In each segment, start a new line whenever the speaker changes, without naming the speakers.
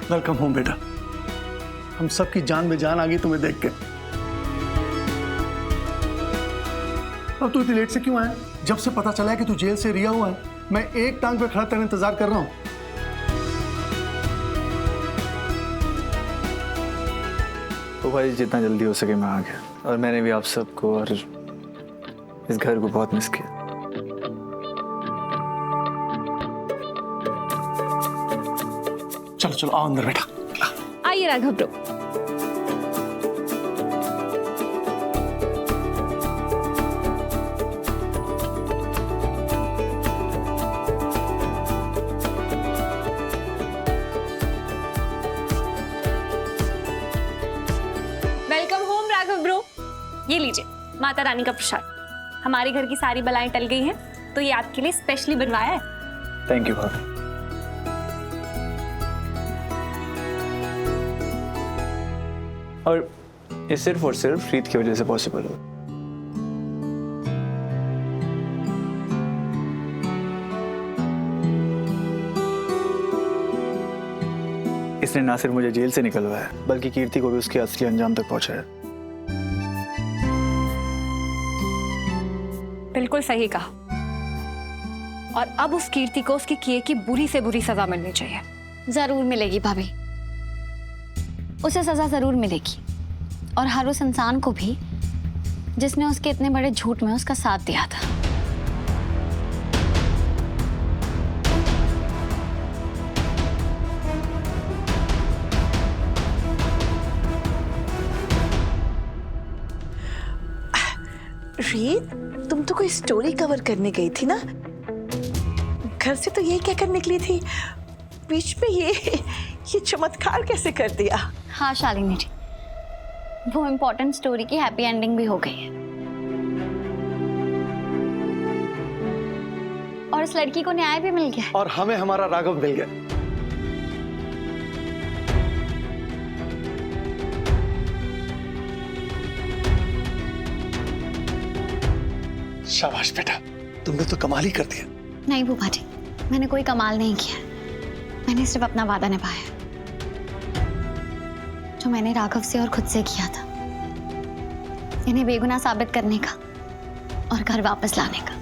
Welcome home बेटा। हम सबकी जान में जान आ गई तुम्हें देख के। अब तू इतनी लेट से क्यों आया? जब से पता चला है कि तू जेल से रिहा हुआ है, मैं एक टांग पे खड़ा तेरा इंतजार कर रहा हूँ।
तो भाई जितना जल्दी हो सके मैं आ गया, और मैंने भी आप सबको और इस घर को बहुत मिस किया।
चलो चलो आओ अंदर बेटा।
आइए Raghav bro. Welcome home Raghav bro. ये लीजिए माता रानी का प्रसाद। हमारे घर की सारी बलाएं टल गई हैं, तो ये आपके लिए स्पेशली बनवाया है।
थैंक यू भाभी। और ये सिर्फ और सिर्फ रीत की वजह से पॉसिबल हो। इसने ना सिर्फ मुझे जेल से निकलवाया, बल्कि कीर्ति को भी उसके असली अंजाम तक पहुंचाया।
बिल्कुल सही कहा। और अब उस कीर्ति को उसके किए की बुरी से बुरी सजा मिलनी चाहिए।
जरूर मिलेगी भाभी, उसे सजा जरूर मिलेगी। और हर उस इंसान को भी जिसने उसके इतने बड़े झूठ में उसका साथ दिया था।
रीत, तुम तो कोई स्टोरी कवर करने गई थी ना? घर से तो यही कहकर निकली थी, बीच में ये चमत्कार कैसे कर दिया?
हाँ शालिनी जी, वो इम्पोर्टेंट स्टोरी की हैप्पी एंडिंग भी हो गई है। और उस लड़की को न्याय भी मिल गया।
और हमें हमारा राघव मिल गया। शाबाश बेटा, तुमने तो कमाल ही कर दिया।
नहीं बुआ जी, मैंने कोई कमाल नहीं किया। मैंने सिर्फ अपना वादा निभाया, जो मैंने राघव से और खुद से किया था, इन्हें बेगुनाह साबित करने का और घर वापस लाने का।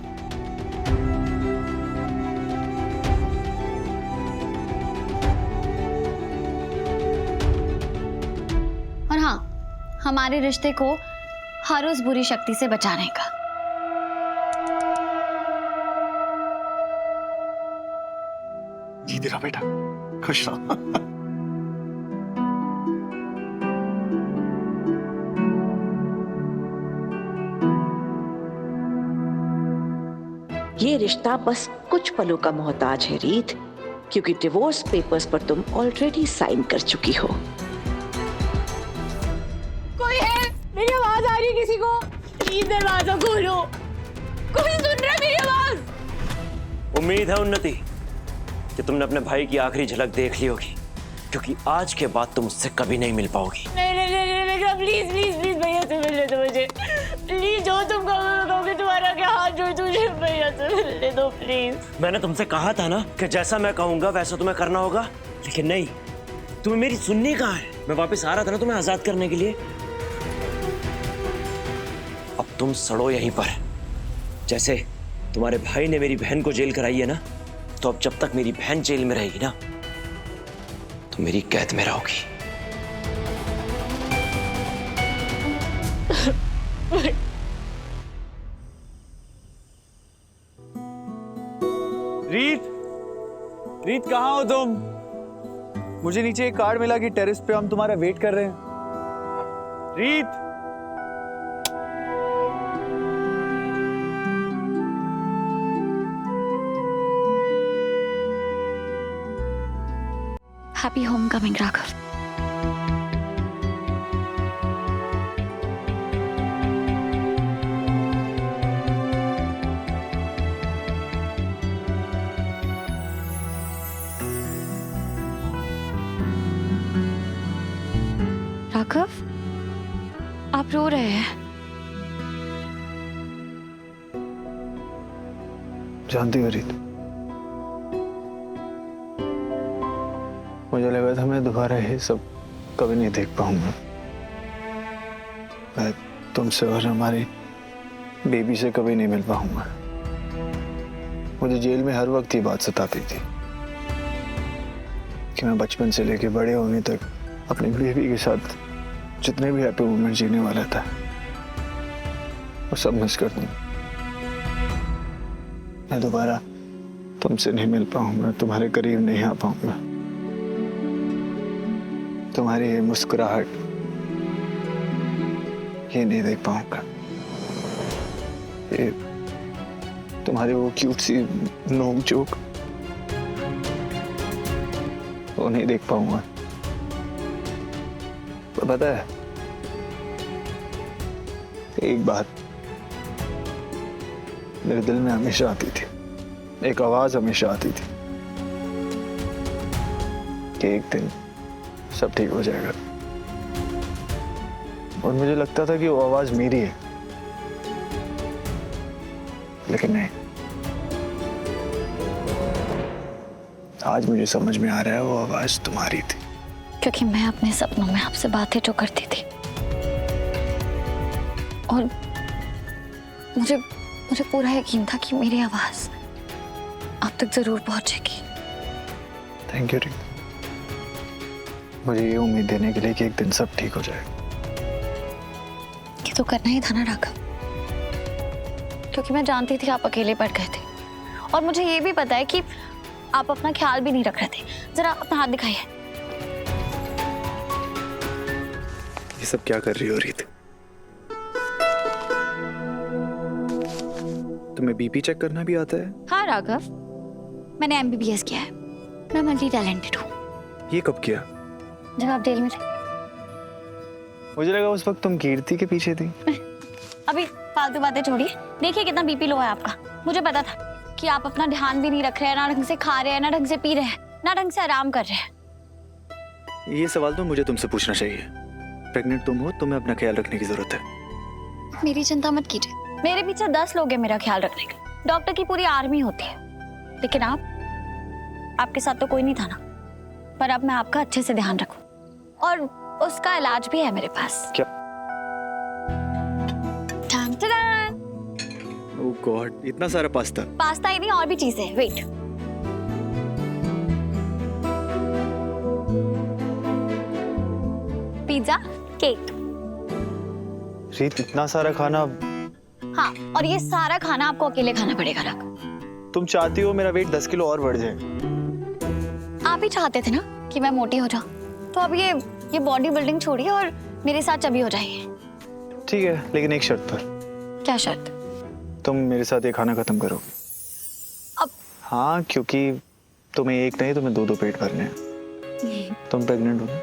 और हाँ, हमारे रिश्ते को हर उस बुरी शक्ति से बचाने का।
जीते रहो बेटा, खुश रहो।
ये रिश्ता बस कुछ पलों का मोहताज है रीत, क्योंकि डिवोर्स पेपर्स पर तुम ऑलरेडी साइन कर चुकी हो।
कोई है? मेरी आवाज आ रही है किसी को? प्लीज दरवाजा खोलो। कोई सुन रहा है मेरी आवाज?
उम्मीद है उन्नति कि तुमने अपने भाई की आखिरी झलक देख ली होगी, क्योंकि आज के बाद तुम उससे कभी नहीं मिल पाओगी।
नहीं नहीं नहीं नहीं, प्लीज प्लीज प्लीज भैया से मिलने दो मुझे। प्लीज जो तुम कहोगे तुम्हारा क्या हाथ जोड़ तुझे भैया से मिलने दो प्लीज।
मैंने तुमसे कहा था ना कि जैसा मैं कहूंगा वैसा तुम्हें करना होगा, लेकिन नहीं, तुम्हें मेरी सुननी कहाँ है? मैं वापस आ रहा था ना तुम्हें आजाद करने के लिए। अब तुम सड़ो यहीं पर। जैसे तुम्हारे भाई ने मेरी बहन को जेल कराई है ना, तो अब जब तक मेरी बहन जेल में रहेगी ना, तो मेरी कैद में रहोगी।
रीत, रीत कहाँ हो तुम? मुझे नीचे एक कार्ड मिला कि टेरेस पे हम तुम्हारा वेट कर रहे हैं। रीत,
happy home coming Raghav. Raghav, आप रो रहे हैं?
जानती हो रीत, मुझे लगा शायद हमें दोबारा ये सब कभी नहीं देख पाऊंगा। मैं तुमसे और हमारी बेबी से कभी नहीं मिल पाऊंगा। मुझे जेल में हर वक्त ये बात सताती थी कि मैं बचपन से लेके बड़े होने तक अपनी बेबी के साथ जितने भी हैप्पी मोमेंट जीने वाला था वो सब मिस कर दूं। मैं दोबारा तुमसे नहीं मिल पाऊंगा, तुम्हारे करीब नहीं आ पाऊंगा। तुम्हारी ये मुस्कुराहट ये नहीं देख पाऊंगा। ये तुम्हारी वो क्यूट सी नोक जोक वो नहीं देख पाऊंगा। तो पता है एक बात मेरे दिल में हमेशा आती थी, एक आवाज हमेशा आती थी कि एक दिन सब ठीक हो जाएगा। और मुझे लगता था कि वो आवाज मेरी है, लेकिन नहीं। आज मुझे समझ में आ रहा है वो आवाज तुम्हारी थी।
क्योंकि मैं अपने सपनों में आपसे बातें जो करती थी और मुझे मुझे पूरा यकीन था कि मेरी आवाज आप तक जरूर पहुंचेगी।
थैंक यू रित, मुझे ये उम्मीद देने के लिए कि एक दिन सब ठीक हो जाएगा।
ये तो करना ही था ना राघव, क्योंकि मैं जानती थी आप अकेले पड़ गए थे और मुझे ये भी पता है कि आप अपना ख्याल भी नहीं रख रहे थे। जरा अपना हाथ दिखाइए।
ये सब क्या कर रही हो रीत? तुम्हें बीपी चेक करना भी आता है?
हाँ राघव, मैंने MBBS किया है। मैं मल्टी टैलेंटेड हूँ।
ये कब किया?
जब आप जेल में थे।
मुझे लगा उस वक्त तुम कीर्ति के पीछे थी।
अभी फालतू बातें छोड़िए, देखिए कितना बीपी लो है आपका। मुझे पता था कि आप अपना ध्यान भी नहीं रख रहे हैं, ना ढंग से खा रहे हैं, ना ढंग से पी रहे हैं, ना ढंग से आराम कर रहे हैं।
ये सवाल तो मुझे तुमसे पूछना चाहिए। प्रेग्नेंट तुम हो, तुम्हें अपना ख्याल रखने की जरूरत है।
मेरी चिंता मत कीजिए, मेरे पीछे 10 लोग हैं मेरा ख्याल रखने के। डॉक्टर की पूरी आर्मी होती है, लेकिन आपके साथ तो कोई नहीं था ना। पर अब मैं आपका अच्छे से ध्यान रखूं और उसका इलाज भी है मेरे पास।
क्या?
टान टान।
ओह गॉड, इतना सारा पास्ता?
पास्ता ही नहीं, और भी चीजें। Wait, pizza, cake.
रीत, इतना सारा खाना?
हाँ, और ये सारा खाना आपको अकेले खाना पड़ेगा राघव।
तुम चाहती हो मेरा वेट 10 किलो और बढ़ जाए?
आप ही चाहते थे ना कि मैं मोटी हो जाऊं, तो अब ये बॉडी बिल्डिंग छोड़िए और मेरे साथ चबी हो जाइए।
ठीक है, लेकिन एक शर्त पर।
क्या शर्त?
तुम मेरे साथ ये खाना खत्म करोगे?
अब?
हाँ, क्योंकि तुम्हें एक नहीं, तुम्हें 2-2 पेट भरने हैं। तुम प्रेग्नेंट हो ना?